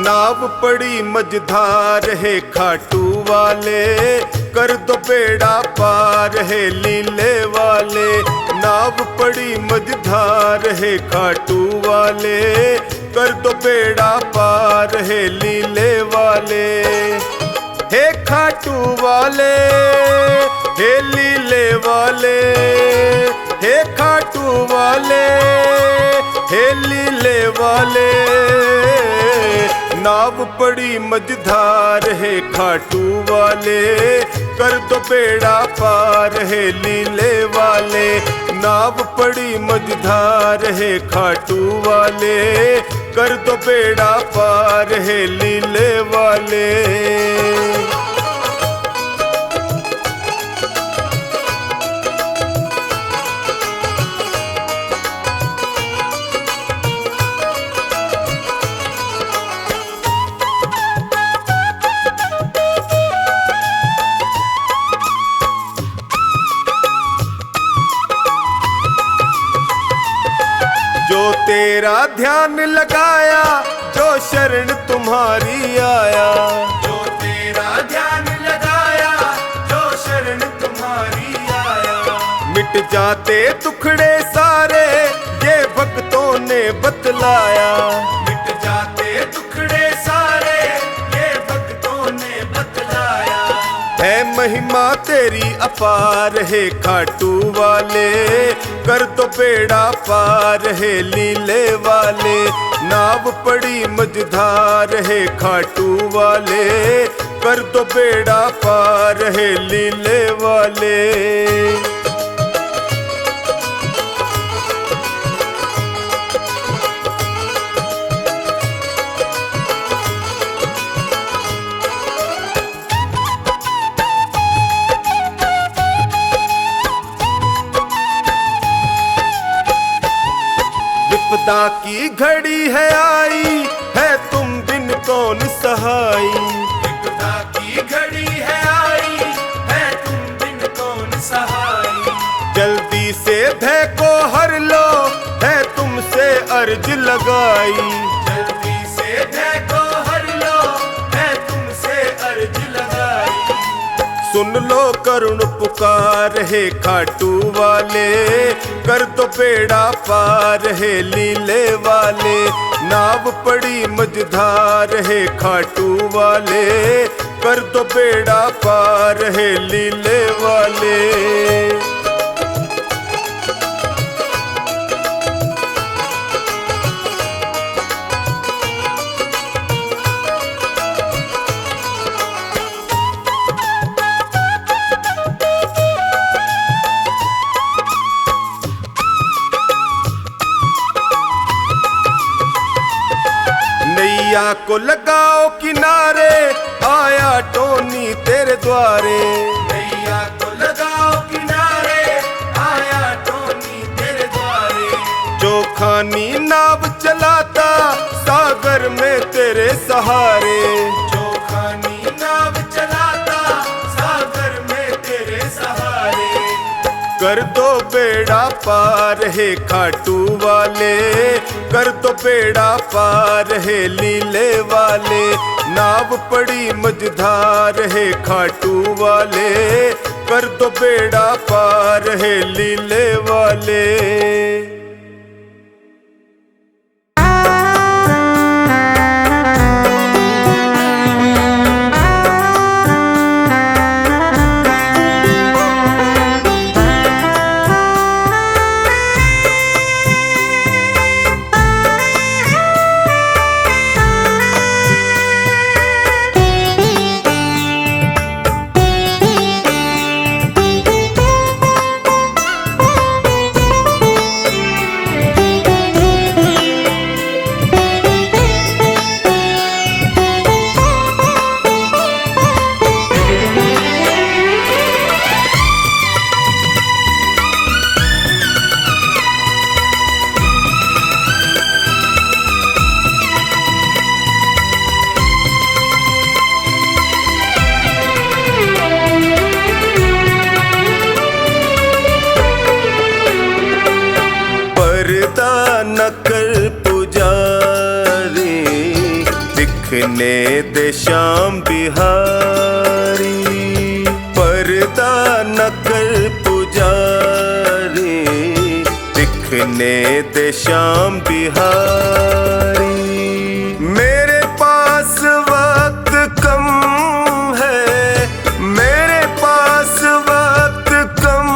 नाव पड़ी मझधार है खाटू वाले, कर दो बेड़ा पार है लीले वाले। नाव पड़ी मझधार है खाटू वाले, कर दो बेड़ा पार है लीले वाले। हे खाटू वाले हे लीले वाले, हे खाटू वाले हे लीले वाले। नाव पड़ी मझधार है खाटू वाले, कर दो बेड़ा पार है लीले वाले। नाव पड़ी मझधार है खाटू वाले, कर दो बेड़ा पार है लीले वाले। जो तेरा ध्यान लगाया, जो शरण तुम्हारी आया। जो तेरा ध्यान लगाया, जो शरण तुम्हारी आया। मिट जाते दुखड़े सारे, ये भक्तों ने बतलाया। मिट जाते दुखड़े सारे, ये भक्तों ने बतलाया। है महिमा तेरी अपार है खाटू वाले, कर दो बेड़ा पार है लीले वाले। नाव पड़ी मझधार है खाटू वाले, कर दो बेड़ा पार है लीले वाले। विपदा की घड़ी है आई, है तुम बिन कौन सहाई। विपदा की घड़ी है आई, है तुम बिन कौन सहाई। जल्दी से भय को हर लो, है तुमसे अर्ज लगाई। जल्दी से भय को हर लो, है तुमसे अर्ज लगाई। सुन लो करुण पुकार है खाटू वाले, कर दो बेड़ा पार है लीले वाले। नाव पड़ी मझधार है खाटू वाले, कर दो बेड़ा पार है लीले वाले। नैया को लगाओ किनारे, आया टोनी तेरे द्वारे। नैया को लगाओ किनारे, आया टोनी तेरे द्वारे। जो खानी नाव चलाता, सागर में तेरे सहारे। जो खानी नाव चलाता, सागर में तेरे सहारे। कर दो बेड़ा पार है खाटू वाले, कर दो बेड़ा पार है लीले वाले। नाव पड़ी मझधार है खाटू वाले, कर दो बेड़ा पार है लीले वाले। दिखने दे श्याम बिहारी, पर्दा न कर पुजारी, दिखने दे श्याम बिहारी। मेरे पास वक्त कम है, मेरे पास वक्त कम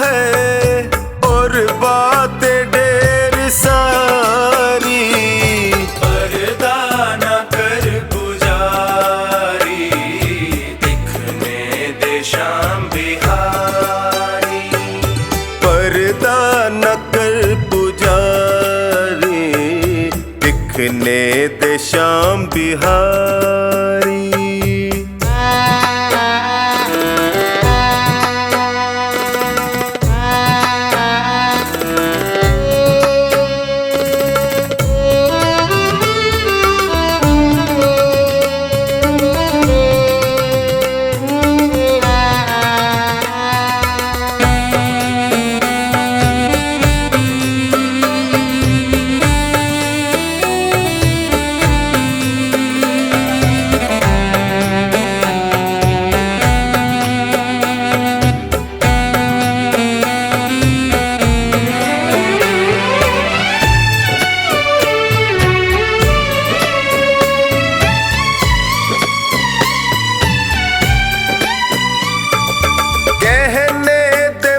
है, और बातें ढेर सारी, पर्दा न कर पुजारी, दिखने दे श्याम बिहारी, पर्दा न कर पुजारी, दिखने दे श्याम बिहारी।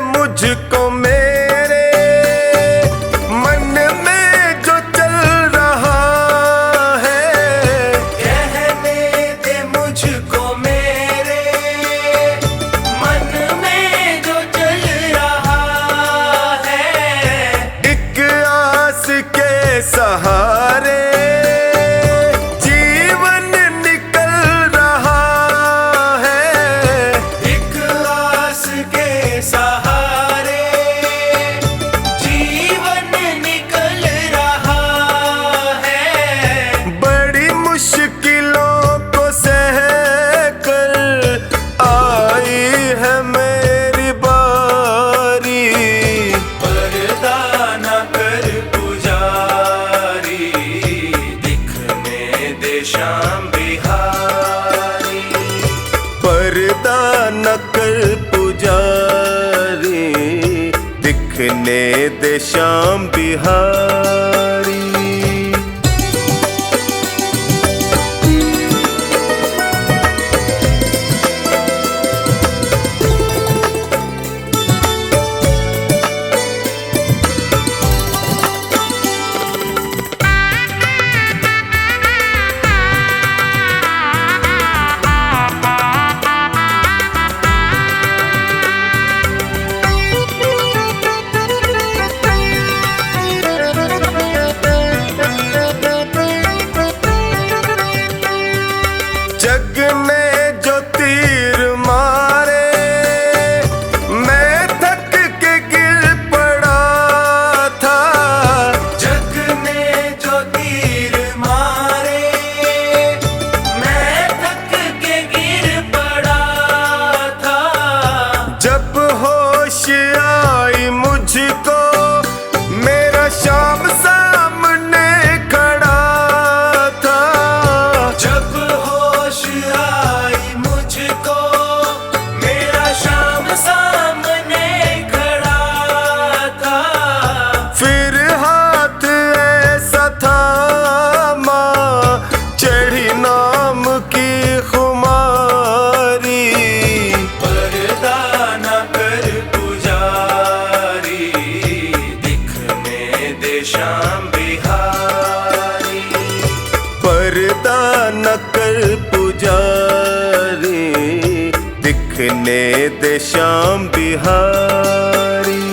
मुझको मेरे मन में जो चल रहा है, कहने दे मुझको मेरे मन में जो चल रहा है। एक आस के सहारे जीवन निकल रहा है, एक आस के सहारे मुश्किलों को सह कर आई है मेरी बारी, पर्दा न कर पुजारी, दिखने दे श्याम बिहारी, पर्दा न कर पुजारी, दिखने दे श्याम बिहारी। जग ने जो तीर मारे मैं थक के गिर पड़ा था, जग ने जो तीर मारे मैं थक के गिर पड़ा था। जब होश आई मुझको मेरा श्याम सामने खड़ा था, जब आई मुझको मेरा श्याम सामने खड़ा था। फिर हाथ ऐसा थामा चढ़ी नाम की खुमारी, पर्दा न कर पुजारी, दिखने दे श्याम बिहारी, पर्दा न कर पुजारी, दिखने दे श्याम बिहारी।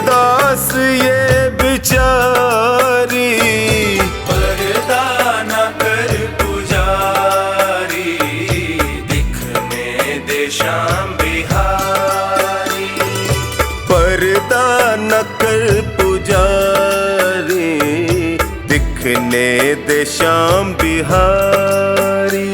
दास ये बिचारी, पर्दा न कर पुजारी, दिखने दे श्याम बिहारी। पर्दा न कर पुजारी, दिखने दे श्याम बिहारी।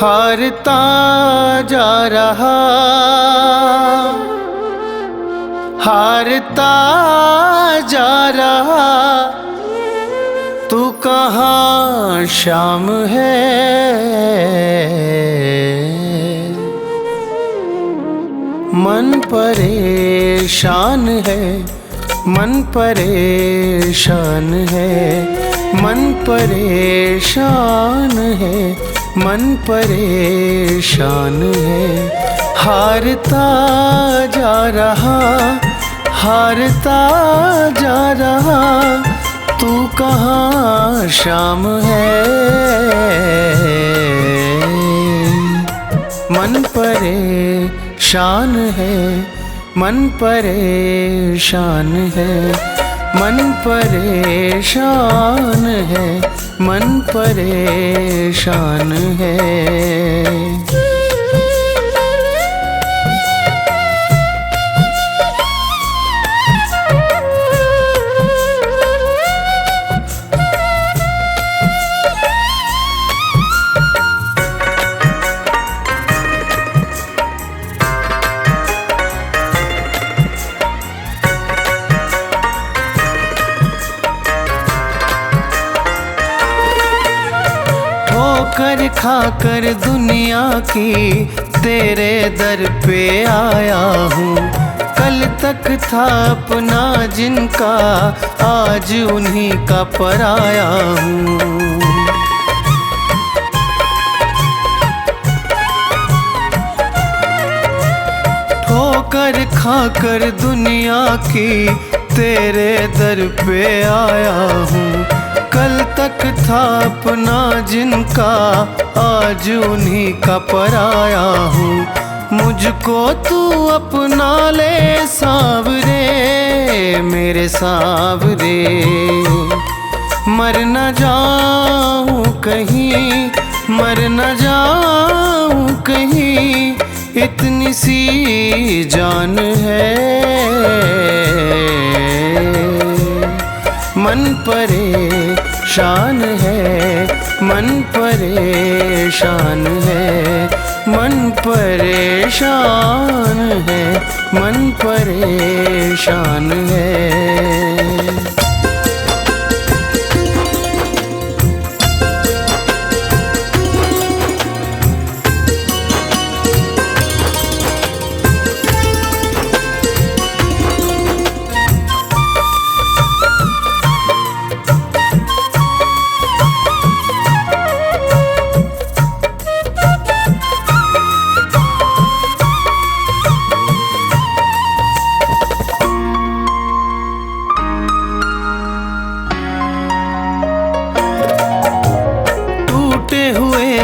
हारता जा रहा, हारता जा रहा, तू कहाँ शाम है। मन परेशान है, मन परेशान है, मन परेशान है, मन परेशान है। हारता जा रहा, हारता जा रहा, तू कहाँ शाम है। मन परेशान है, मन परेशान है, मन परेशान है, मन परेशान है। ठोकर खाकर दुनिया की तेरे दर पे आया हूँ। कल तक था अपना जिनका, आज उन्हीं का पराया हूँ। ठोकर खाकर दुनिया की तेरे दर पे आया हूँ। कल तक था अपना जिनका, आज उन्हीं का पराया हूँ। मुझको तू अपना ले सावरे, मेरे सावरे। मर न जाऊं कहीं, मर न जाऊं कहीं, इतनी सी जान है। मन परेशान है, मन परेशान है, मन परेशान है, मन परेशान है।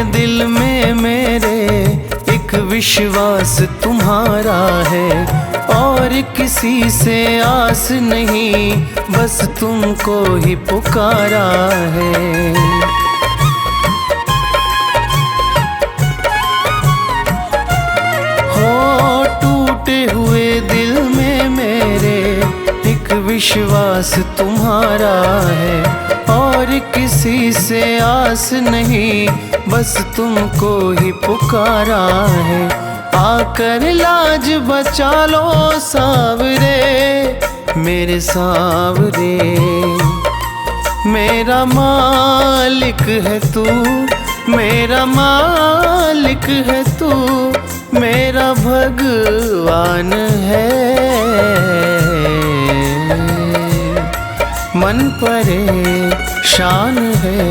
दिल में मेरे एक विश्वास तुम्हारा है, और किसी से आस नहीं, बस तुमको ही पुकारा है। हो टूटे हुए दिल में मेरे एक विश्वास तुम्हारा है, और किसी से आस नहीं, बस तुमको ही पुकारा है। आकर लाज बचा लो सावरे, मेरे सावरे। मेरा मालिक है तू, मेरा मालिक है तू, मेरा भगवान है। मन परेशान है,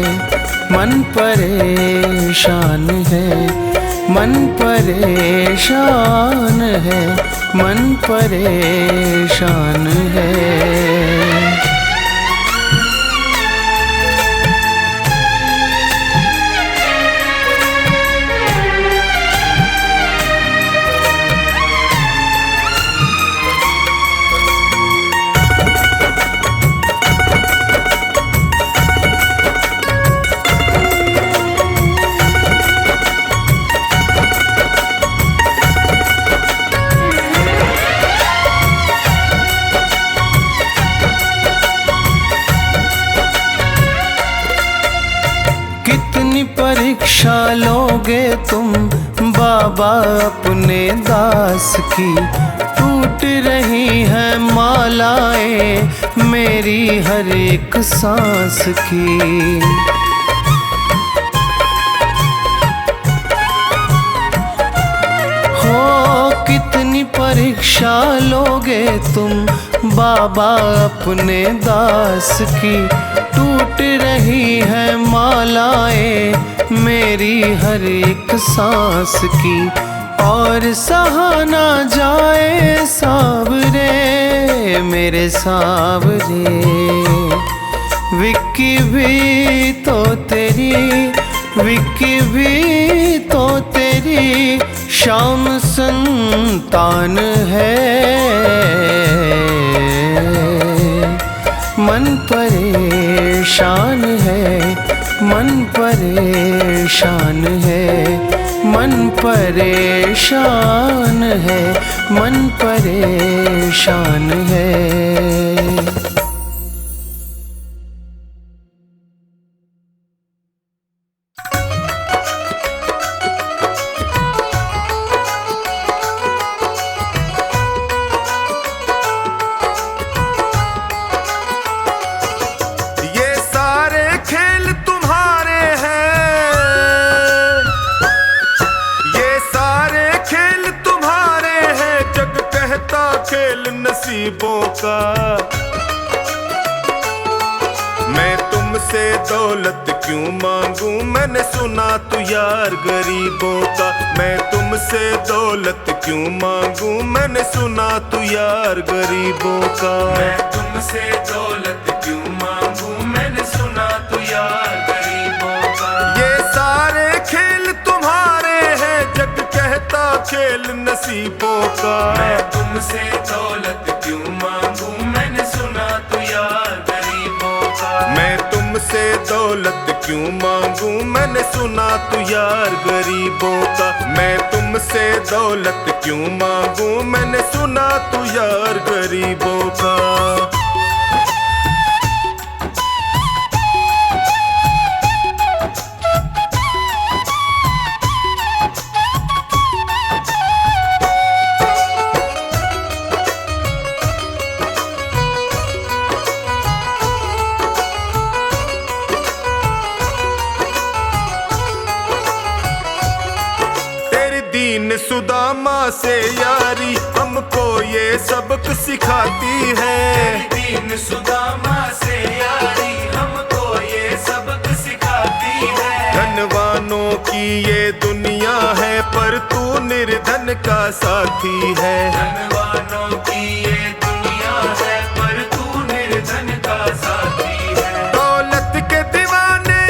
मन परेशान है, मन परेशान है, मन परेशान है। कितनी परीक्षा लोगे तुम बाबा अपने दास की। टूट रही है मालाएं मेरी हर एक सांस की। कितनी परीक्षा लोगे तुम बाबा अपने दास की। टूट रही है मालाएं मेरी हर एक सांस की। और सहा ना जाए सावरे मेरे सावरे, विक्की भी तो तेरी, विक्की भी तो तेरी शाम संतान है। मन परेशान है, मन परेशान है, मन परेशान है, मन परेशान है। नसीबों का मैं तुमसे दौलत क्यों मांगू, मैंने सुना तू यार गरीबों का। मैं तुमसे दौलत क्यों मांगू, मैंने सुना तू यार गरीबों का। मैं तुमसे दौलत क्यों मांगू, मैंने सुना तू यार गरीबों का। ये सारे खेल तुम्हारे हैं, जग कहता खेल नसीबों का। मैं तुमसे दौलत क्यों मांगू, मैंने सुना तू यार गरीबों का। मैं तुमसे दौलत क्यों मांगू, मैंने सुना तू यार गरीबों का। मैं तुमसे दौलत क्यों मांगू, मैंने सुना तू यार गरीबों का। दीन सुदामा से यारी हमको ये सबक सिखाती है। दीन सुदामा से यारी हमको ये सबक सिखाती है। धनवानों की ये दुनिया है पर तू निर्धन का साथी है। धनवानों की ये दुनिया है पर तू निर्धन का साथी है। दौलत के दीवाने,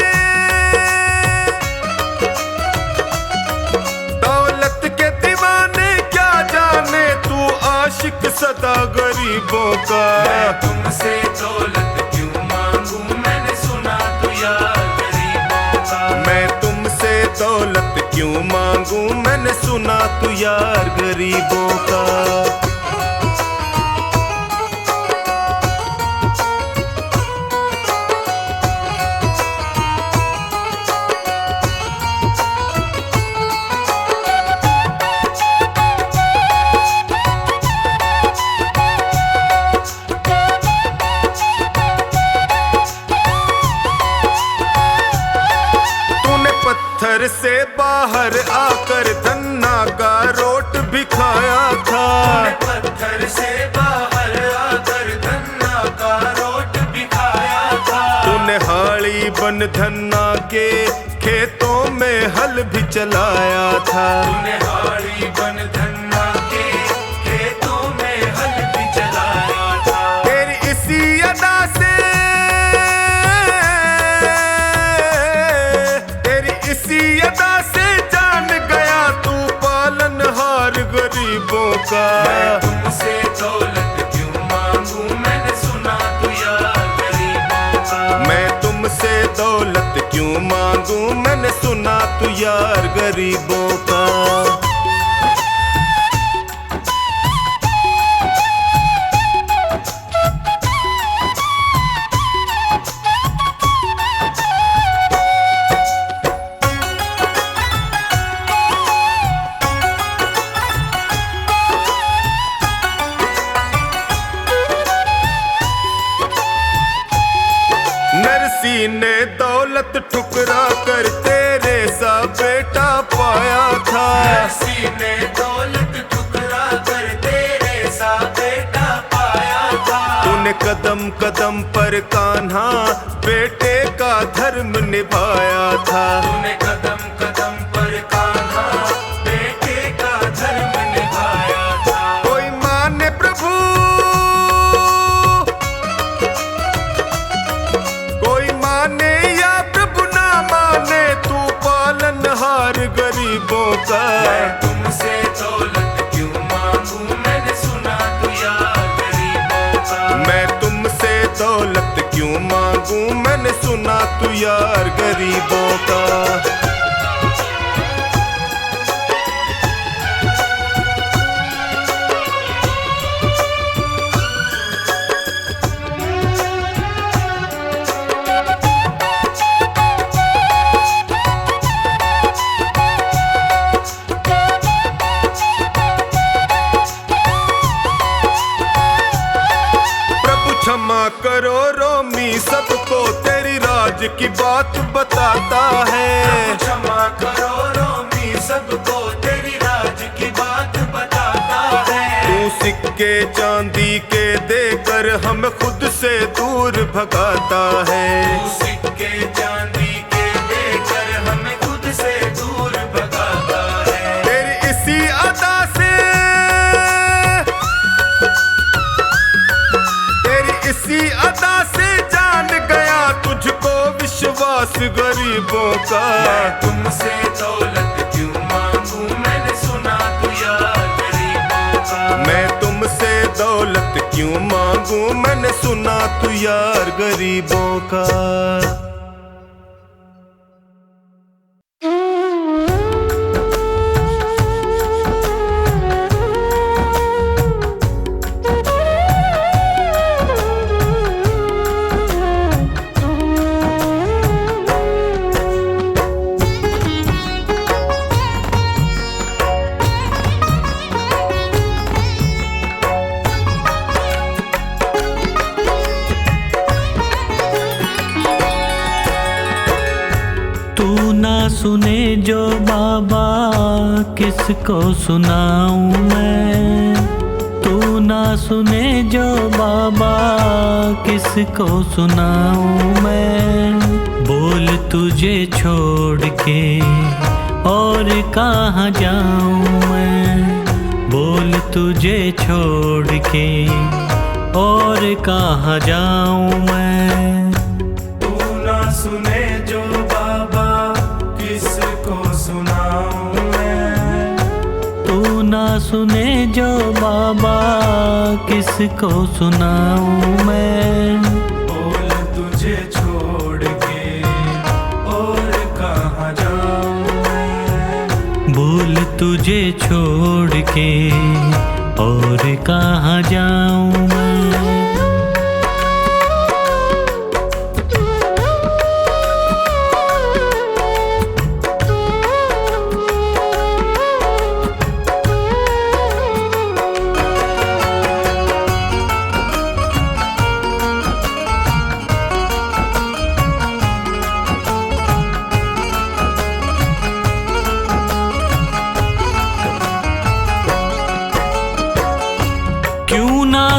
दौलत के दीवाने क्या जाने तू आशिक सदा गरीबों का। मैं तुमसे दौलत क्यों मांगू, मैंने सुना तू यार गरीबों का। मैं तुमसे दौलत क्यों मांगू, मैंने सुना तू यार गरीबों का। पत्थर से बाहर आकर धन्ना का रोट भी खाया था। पत्थर से बाहर आकर धन्ना का रोट भी खाया था। तूने हाड़ी बन धन्ना के खेतों में हल भी चलाया था। तूने हाड़ी बन धन्ना के खेतों में हल भी चलाया था। तेरी इसी अदा से, इसी अदा से जान गया तू पालनहार गरीबों का। मैं तुमसे दौलत क्यों मांगू, मैंने सुना तू यार गरीबों का। मैं तुमसे दौलत क्यों मांगू, मैंने सुना तू यार गरीबों का। दौलत ठुकरा कर तेरे सा बेटा पाया था। किसी ने दौलत ठुकरा कर तेरे सा बेटा पाया था। तूने कदम कदम पर कान्हा बेटे का धर्म निभाया था। तूने कदम कदम पर कान्हा बेटे का धर्म निभाया था। कोई माने प्रभु, कोई माने या प्रभु ना माने, तू पालनहार गरीबों का। मैं तुमसे दौलत क्यों मांगू, मैंने सुना तू यार गरीबों का। मैं तुमसे दौलत क्यों मांगू, मैंने सुना तू यार गरीबों का। क्षमा करो रोमी सबको तेरी राज की बात बताता है। क्षमा करो रोमी सबको तेरी राज की बात बताता है। तू सिक्के चांदी के देकर हम खुद से दूर भगाता है। तू सिक्के चांदी के देकर हमें खुद से दूर भगाता है। तेरी इसी अदा से, इसी अदा से जान गया तुझको विश्वास गरीबों का। मैं तुमसे दौलत क्यों मांगू, मैंने सुना तू यार गरीबों का। मैं तुमसे दौलत क्यों मांगू, मैंने सुना तू यार गरीबों का। सुने जो बाबा किसको सुनाऊं मैं। तू ना सुने जो बाबा किसको सुनाऊं मैं। बोल तुझे छोड़ के और कहाँ जाऊं मैं। बोल तुझे छोड़ के और कहाँ जाऊं मैं। तू ना सुने जो बाबा किसको सुनाऊं मैं। तू ना सुने जो बाबा किसको सुनाऊं मैं। बोल तुझे छोड़ के और कहाँ जाऊं मैं। बोल तुझे छोड़ के और कहाँ जाऊं मैं।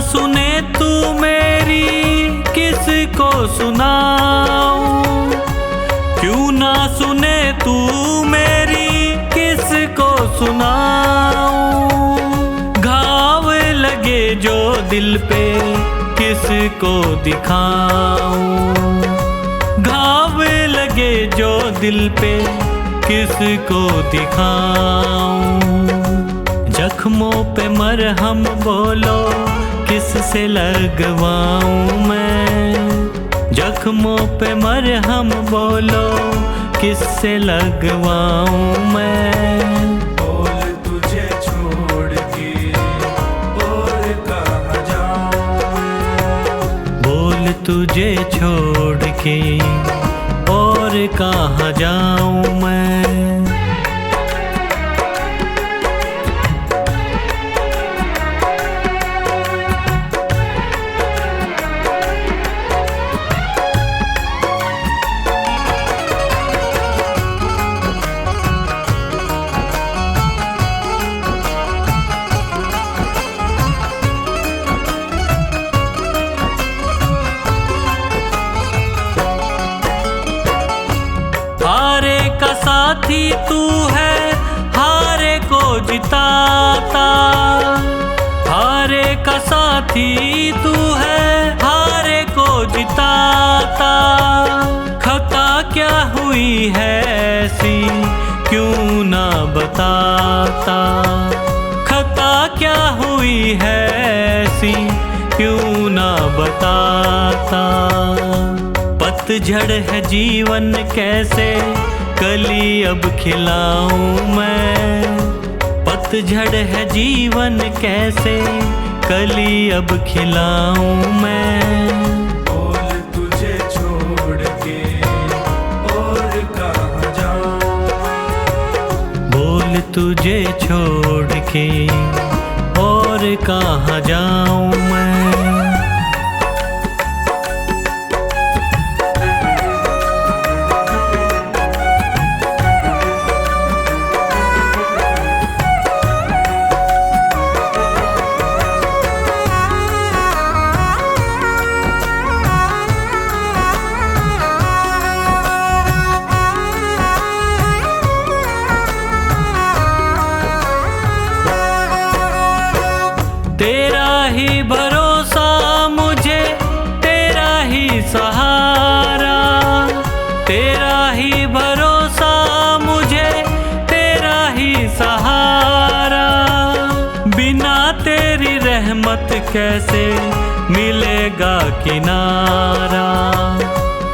सुने तू मेरी किसको सुनाऊं। क्यों ना सुने तू मेरी किसको सुनाऊं। घाव लगे जो दिल पे किसको दिखाऊं। घाव लगे जो दिल पे किसको दिखाऊं। जख्मों पे मरहम बोलो किससे लगवाऊं मैं। जख्मों पे मरहम बोलो किससे लगवाऊं मैं। बोल तुझे छोड़ के और कहाँ जाऊं मैं। बोल तुझे छोड़ के और कहाँ जाऊं मैं। हारे का साथी तू है, हारे को जिताता। हारे का साथी तू है, हारे को जिताता। खता क्या हुई है ऐसी, क्यों ना बताता। खता क्या हुई है ऐसी, क्यों ना बताता। पतझड़ है जीवन कैसे कली अब खिलाऊं मैं। पतझड़ है जीवन कैसे कली अब खिलाऊं मैं। बोल तुझे छोड़ के और कहाँ जाऊं। बोल तुझे छोड़ के और कहाँ जाऊं मैं। तेरा ही भरोसा मुझे, तेरा ही सहारा। तेरा ही भरोसा मुझे, तेरा ही सहारा। बिना तेरी रहमत कैसे मिलेगा किनारा।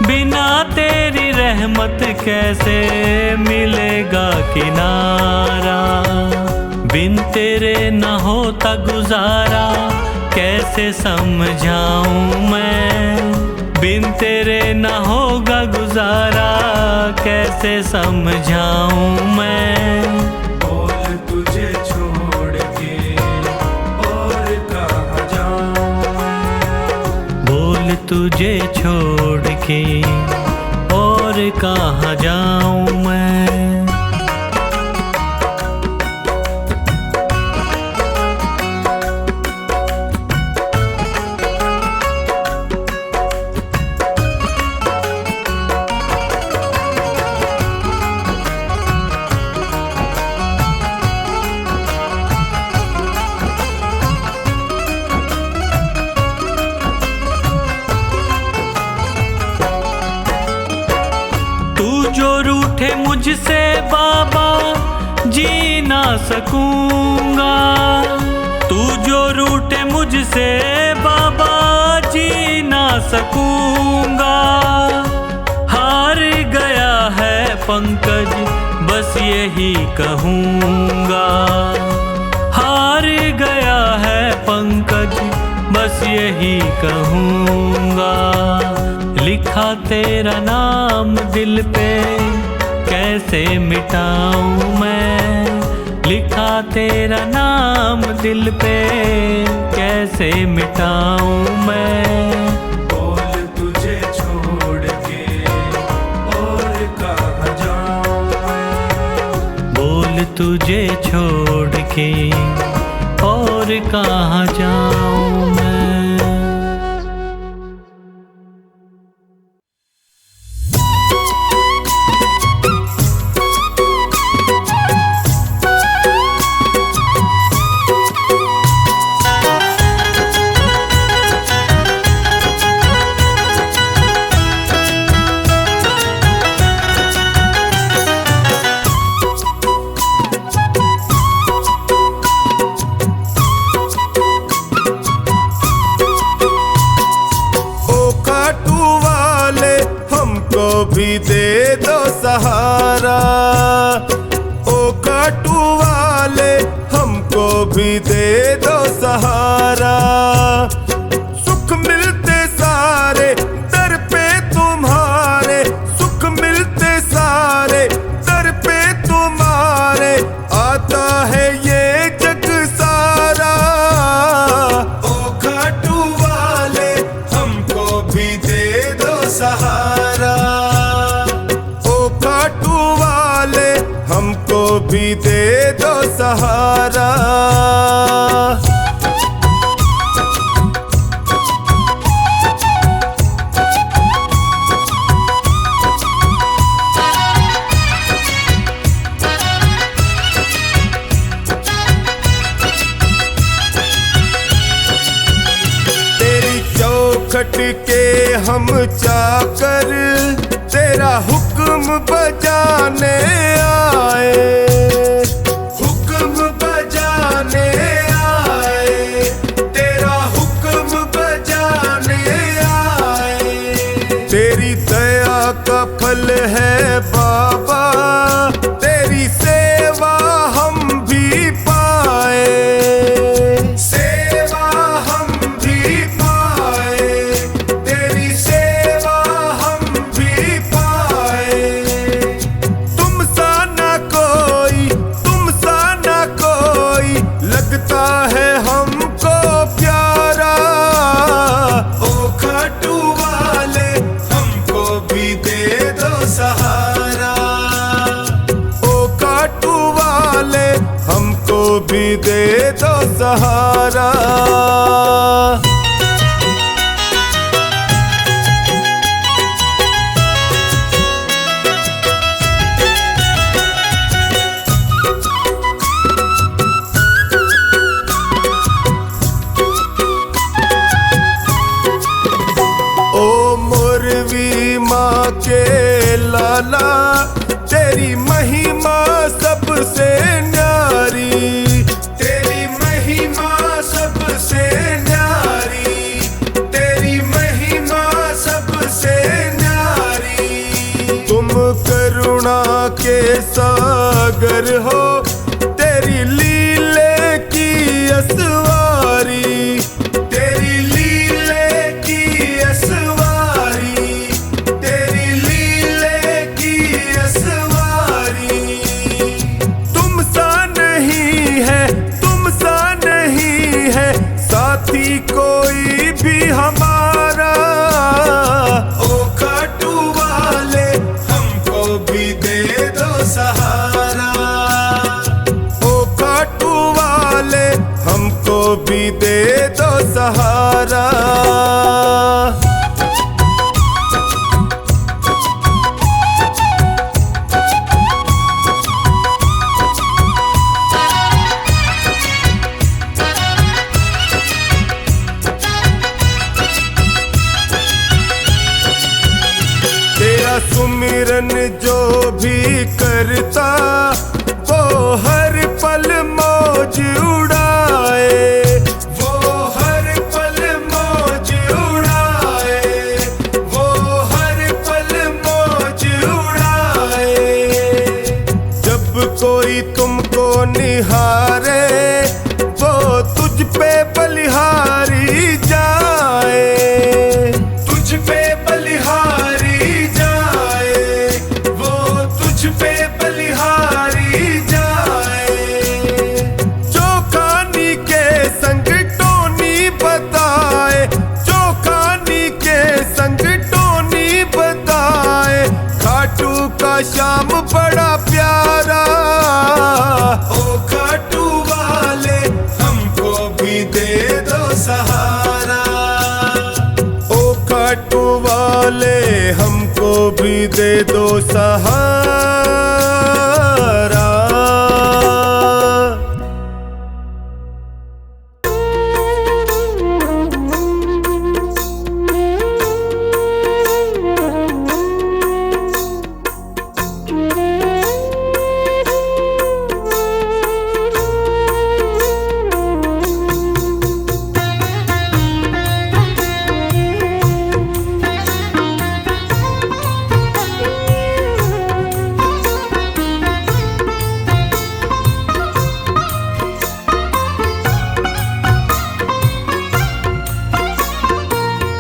बिना तेरी रहमत कैसे मिलेगा किनारा। बिन तेरे न होता गुजारा, कैसे समझाऊं मैं। बिन तेरे न होगा गुजारा, कैसे समझाऊं मैं। बोल तुझे छोड़ के और कहाँ जाऊं। बोल तुझे छोड़ के और कहाँ जाऊं मैं। जो रूठे मुझसे बाबा जी ना सकूंगा। तू जो रूठे मुझसे बाबा जी ना सकूंगा। हार गया है पंकज बस यही कहूंगा। हार गया है पंकज बस यही कहूंगा। लिखा तेरा नाम दिल पे कैसे मिटाऊं मैं। लिखा तेरा नाम दिल पे कैसे मिटाऊं मैं। बोल तुझे छोड़ के और कहाँ जाऊं। बोल तुझे छोड़ के और कहाँ जाऊं मैं। भी दे दो सहारा। ओ काटू वाले हमको भी दे दो सहारा। सुख मिलते सारे दर पे तुम्हारे। सुख मिलते सारे दर पे तुम्हारे। आता है ये जग सारा। ओ काटू वाले हमको भी दे दो सहारा। हमको भी दे दो सहारा। के हम चाकर तेरा हुक्म बजाने आए, हुक्म बजाने आए, तेरा हुक्म बजाने आए। तेरी दया का फल है बाबा, तेरी सेवा हम भी पाए, सेवा हम भी पाए, तेरी सेवा हम भी पाए। तुम सा ना कोई, तुम सा ना कोई लगता है हमको प्यारा। ओ खाटू वाले हमको भी दे दो सहारा, ओ खाटू वाले हमको भी दे दो सहारा। ओ मोरवी माँ के लाला, तेरी महिमा सबसे न्यारी, तेरी महिमा सबसे न्यारी, तेरी महिमा सबसे न्यारी। तुम करुणा के सागर हो, तेरी लीले की असवारी, तेरी लीले की असवारी, तेरी लीले की असवारी। तुम सा नहीं है, तुम सा नहीं है साथी कोई भी हमारा। ओ खाटू वाले हमको भी दे दो सहारा, ओ खाटू वाले हमको भी दे दो सहारा। तेरा सुमिरन जो भी करता, वो हर पल मौज उड़ाए, वो हर पल मौज उड़ाए, वो हर पल मौज उड़ाए। जब कोई तुमको निहारे, वो तुझ पे बलिहारी जाए, तुझ पे बलिहारी जाए, वो तुझ पे बलिहारी जाए। चौखानी के संग टोनी बताए, चौखानी के संग टोनी बताए, खाटू का श्याम बड़ा प्यारा। ओ खाटू वाले हमको भी दे दो सहारा, ओ खाटू वाले हमको भी दे दो सहारा।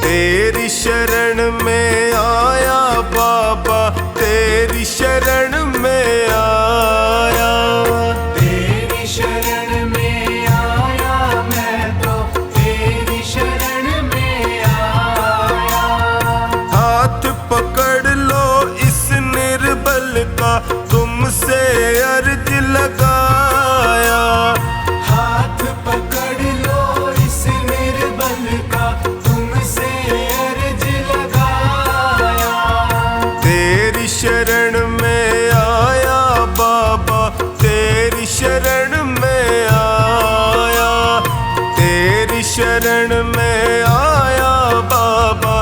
तेरी शरण में आया बाबा, तेरी शरण में आया, तेरी शरण में आया मैं तो, तेरी शरण में आया। हाथ पकड़ लो इस निर्बल का, तुमसे अर्ज लगाया। हाथ पकड़ लो इस निर्बल का, तुमसे अर्ज लगाया। तेरी शरण में आया बाबा, तेरी शरण में आया, तेरी शरण में आया बाबा,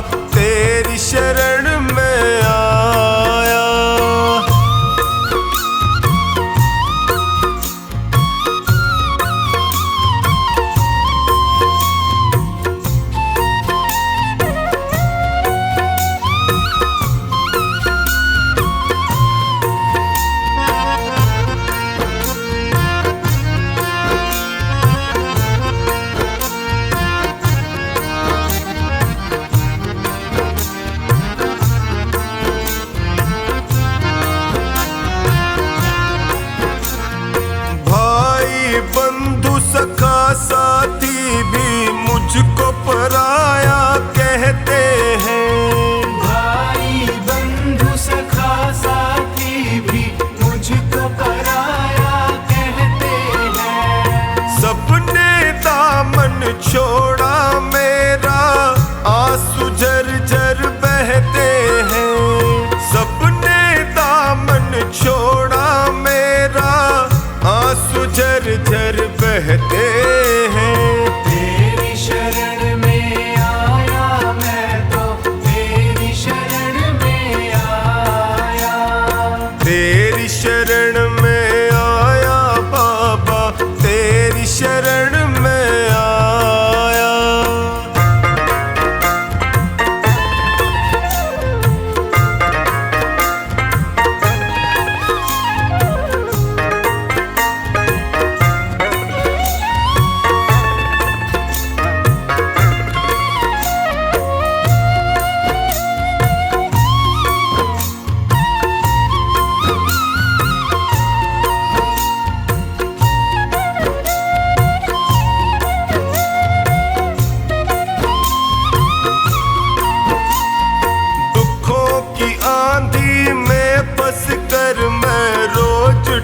छोड़ा मेरा आंसू झरझर बहते हैं। तेरी शरण में आया मैं तो, तेरी शरण में आया। तेरी शरण में आया बाबा, तेरी शरण में आया।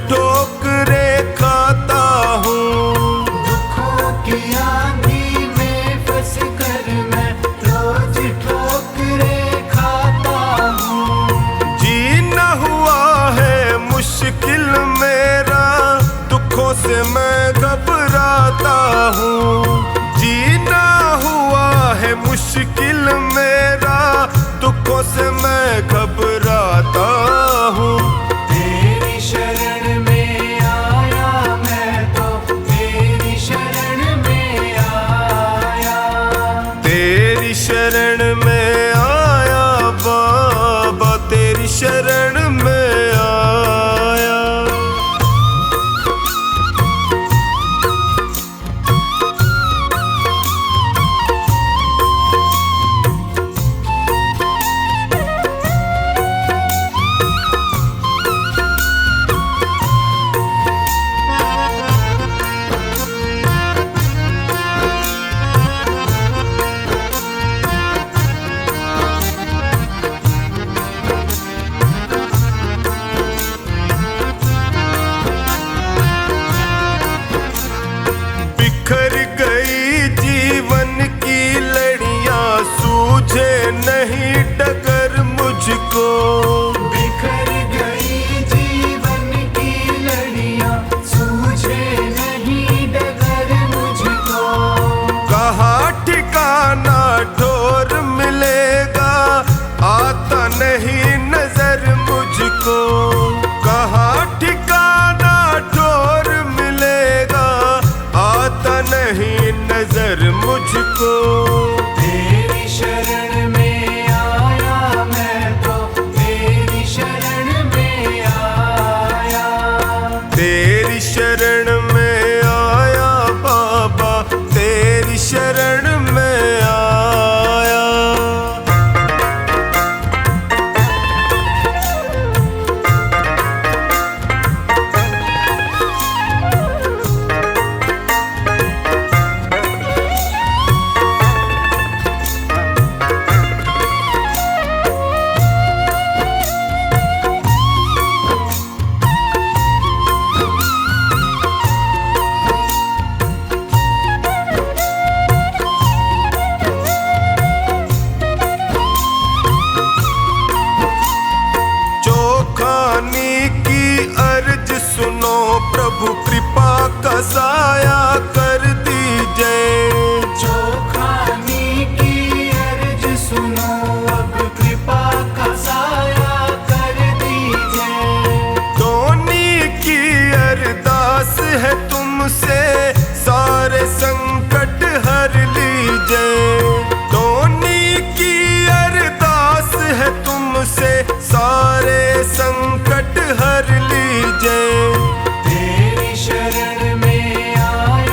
ठोकरे खाता हूँ, दुखों की आंधी में फंस कर मैं रोज ठोकरे खाता हूँ। जीना हुआ है मुश्किल मेरा, दुखों से मैं घबराता हूँ। जीना हुआ है मुश्किल मेरा, दुखों से मैं घबराता हूँ। तेरी शरण में आया मैं तो, तेरी शरण में आया। तेरी शरण में आया बाबा, तेरी शरण में आया। बिखर गई जीवन की लड़ियां, सूझे नहीं डगर मुझको। बिखर गई जीवन की लड़ियां, सूझे नहीं डगर मुझको। कहाँ ठिकाना ठोर मिलेगा, आता नहीं नजर मुझको। कहाँ ठिकाना ठोर मिलेगा, आता नहीं नजर मुझको। तेरी शरण में आया मैं तो, तेरी शरण में आया। तेरी शरण में आया बाबा, तेरी शरण में आया। चोखानी की अर्ज सुनो प्रभु, कृपा का साया कर दीजिए। चोखानी की अर्ज सुनो, अब कृपा का साया कर दीजिए। धोनी की अरदास है तुमसे, सारे संकट हर लीजिए। धोनी की अरदास है तुमसे, सारे संकट हर लीजिए। तेरी शरण में आया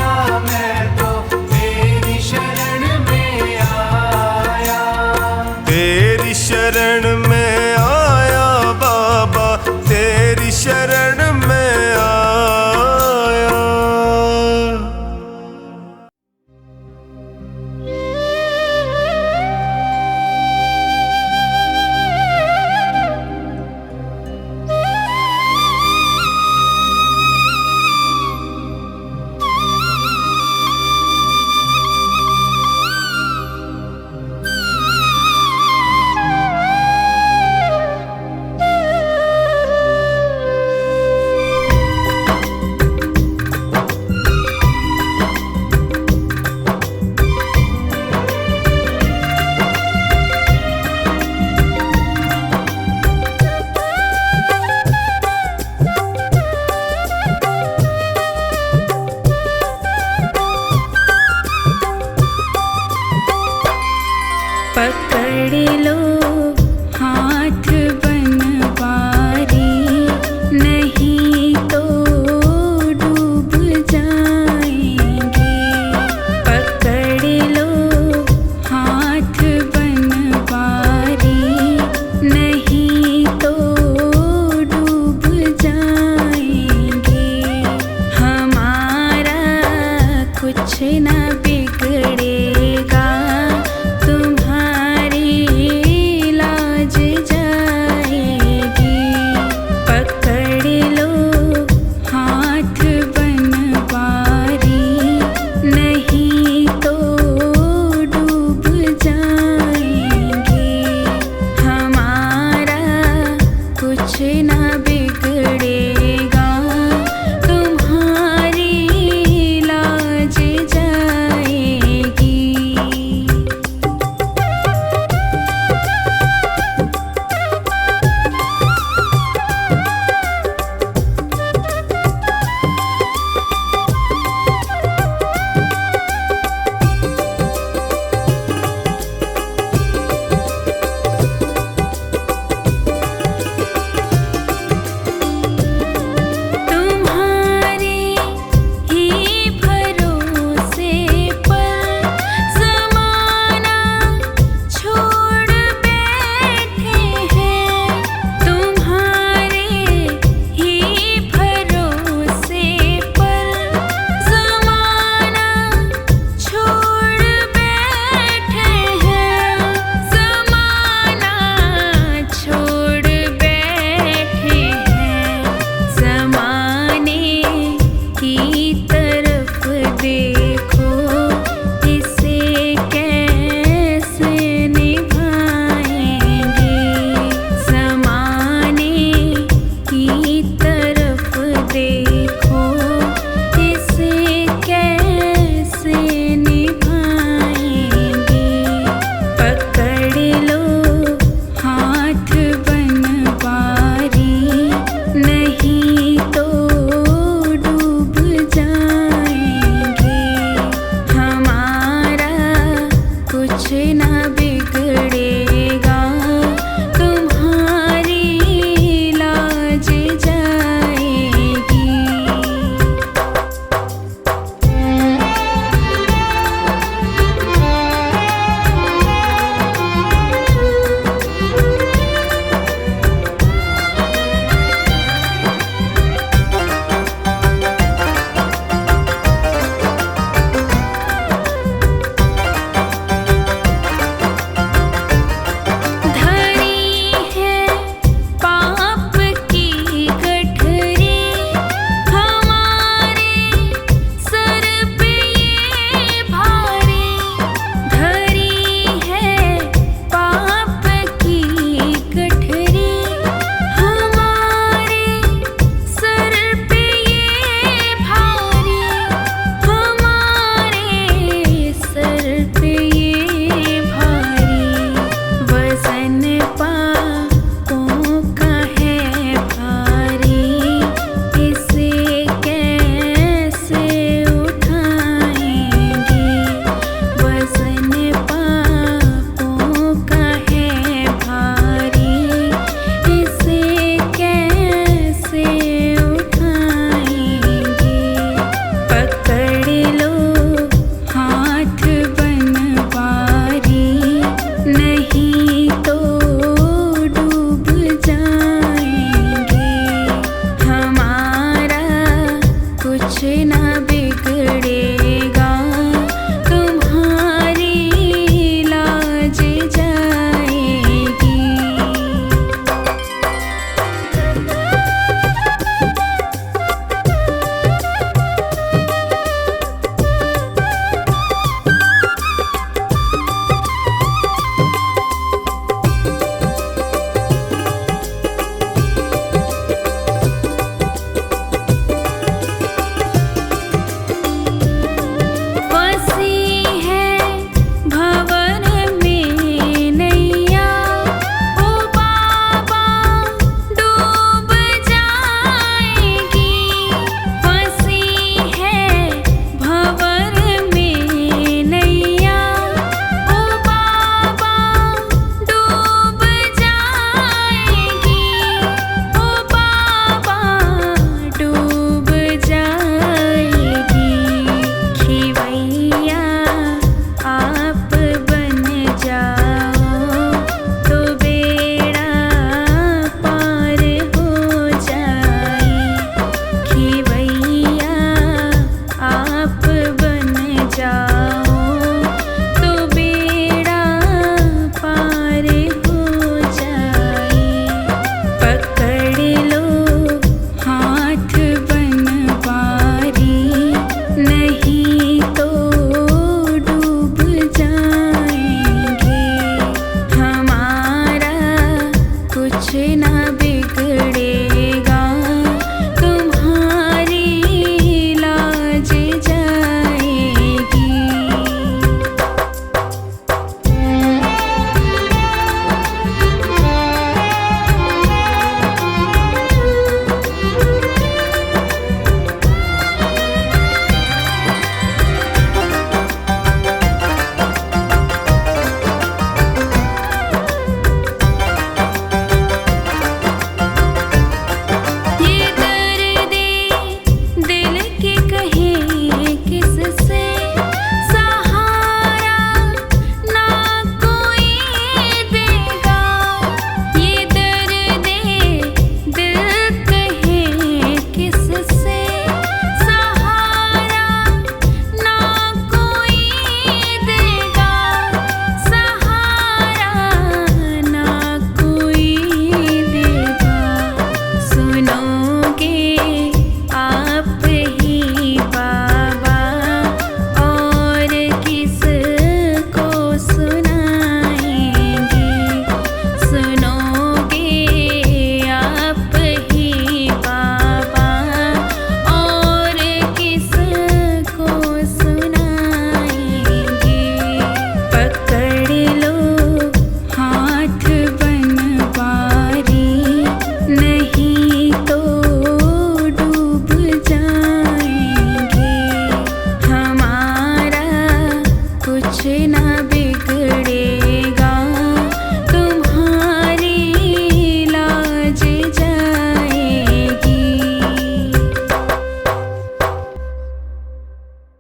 कुछ न